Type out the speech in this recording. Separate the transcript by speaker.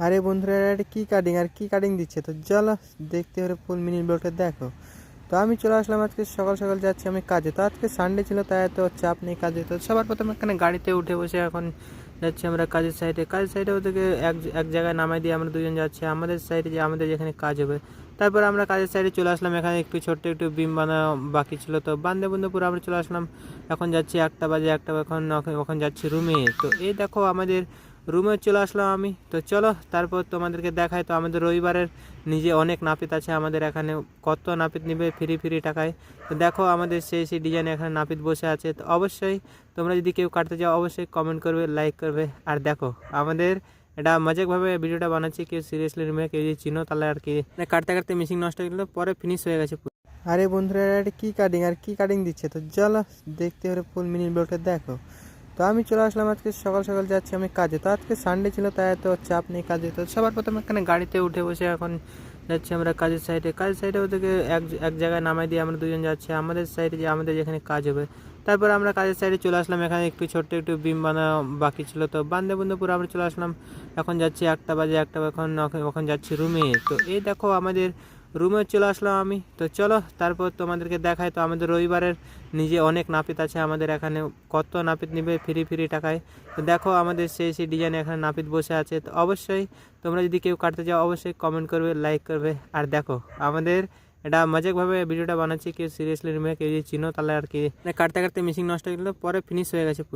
Speaker 1: আরে বন্ধুরা, এটা কি কাটিং আর কি কাটিং দিচ্ছে, তো চলো দেখতে হলে ফুল মিনি ব্লগটা দেখো। তো আমি চলে আসলাম আজকে সকাল সকাল, যাচ্ছি আমি কাজে। তো আজকে সানডে ছিল, তাই এত চাপ নেই কাজে। তো সবার প্রথমে এখানে গাড়িতে উঠে বসে এখন যাচ্ছি আমরা কাজের সাইডে ওদেরকে এক এক জায়গায় নামাই দিয়ে আমরা দুজন যাচ্ছি আমাদের সাইডে, যে আমাদের যেখানে কাজ হবে। তারপর আমরা কাজের সাইডে চলে আসলাম। এখানে একটু ছোট্ট একটু বিম বাঁধা বাকি ছিল, তো বান্ধে বন্ধে পুরো আমরা চলে আসলাম। এখন যাচ্ছি 1টা বাজে, এখন এখন যাচ্ছি রুমে। তো এই দেখো আমাদের রুমে চলে আসলাম আমি। তো চলো তারপর তোমাদেরকে দেখাই। তো আমাদের রবিবারের নিজে অনেক নাপিত আছে আমাদের এখানে। কত নাপিত নিবে ফ্রি ফ্রি টাকায়। তো দেখো আমাদের সেই ডিজাইনে এখানে নাপিত বসে আছে। তো অবশ্যই তোমরা যদি কেউ কাটতে যাও অবশ্যই কমেন্ট করবে, লাইক করবে। আর দেখো আমাদের এটা মজাকভাবে ভিডিওটা বানাচ্ছি, কেউ সিরিয়াসলি নেবে, কেউ যদি চিনো তাহলে আর কি। কাটতে কাটতে মেশিন নষ্ট হয়ে গেলো, পরে ফিনিশ হয়ে গেছে। আরে বন্ধুরা, এটা কি কাটিং আর কি কাটিং দিচ্ছে, তো চলো দেখতে হলে ফুল মিনি ব্লগটা দেখো। তো আমি চলে আসলাম আজকে সকাল সকাল, যাচ্ছি আমি কাজে। তো আজকে সানডে ছিল, তাই এত চাপ নেই কাজে। তো সবার প্রথমে এখানে গাড়িতে উঠে বসে এখন যাচ্ছি আমরা কাজের সাইডে ওদেরকে এক জায়গায় নামাই দিয়ে আমরা দুজন যাচ্ছি আমাদের সাইডে, যে আমাদের যেখানে কাজ হবে। তারপর আমরা কাজের সাইডে চলে আসলাম। এখানে একটু ছোট্ট একটু বিম বাঁধা বাকি ছিল, তো বান্ধে বন্ধে পুরো আমরা চলে আসলাম। এখন যাচ্ছি 1টা বাজে, এখন যাচ্ছি রুমে। তো এই দেখো আমাদের রুমে চলে আসলাম আমি। তো চলো তারপর তোমাদেরকে দেখাই। তো আমাদের রবিবারের নিজে অনেক নাপিত আছে আমাদের এখানে। কত নাপিত নিবে ফ্রি ফ্রি টাকায়। তো দেখো আমাদের সেই ডিজাইনে এখানে নাপিত বসে আছে। তো অবশ্যই তোমরা যদি কেউ কাটতে যাও অবশ্যই কমেন্ট করবে, লাইক করবে। আর দেখো আমাদের এটা মজাকভাবে ভিডিওটা বানাচ্ছি, কেউ সিরিয়াসলি নেবে, কেউ যদি চিনো তাহলে আর কি। কাটতে কাটতে মেশিন নষ্ট হয়ে গেলো, পরে ফিনিশ হয়ে গেছে।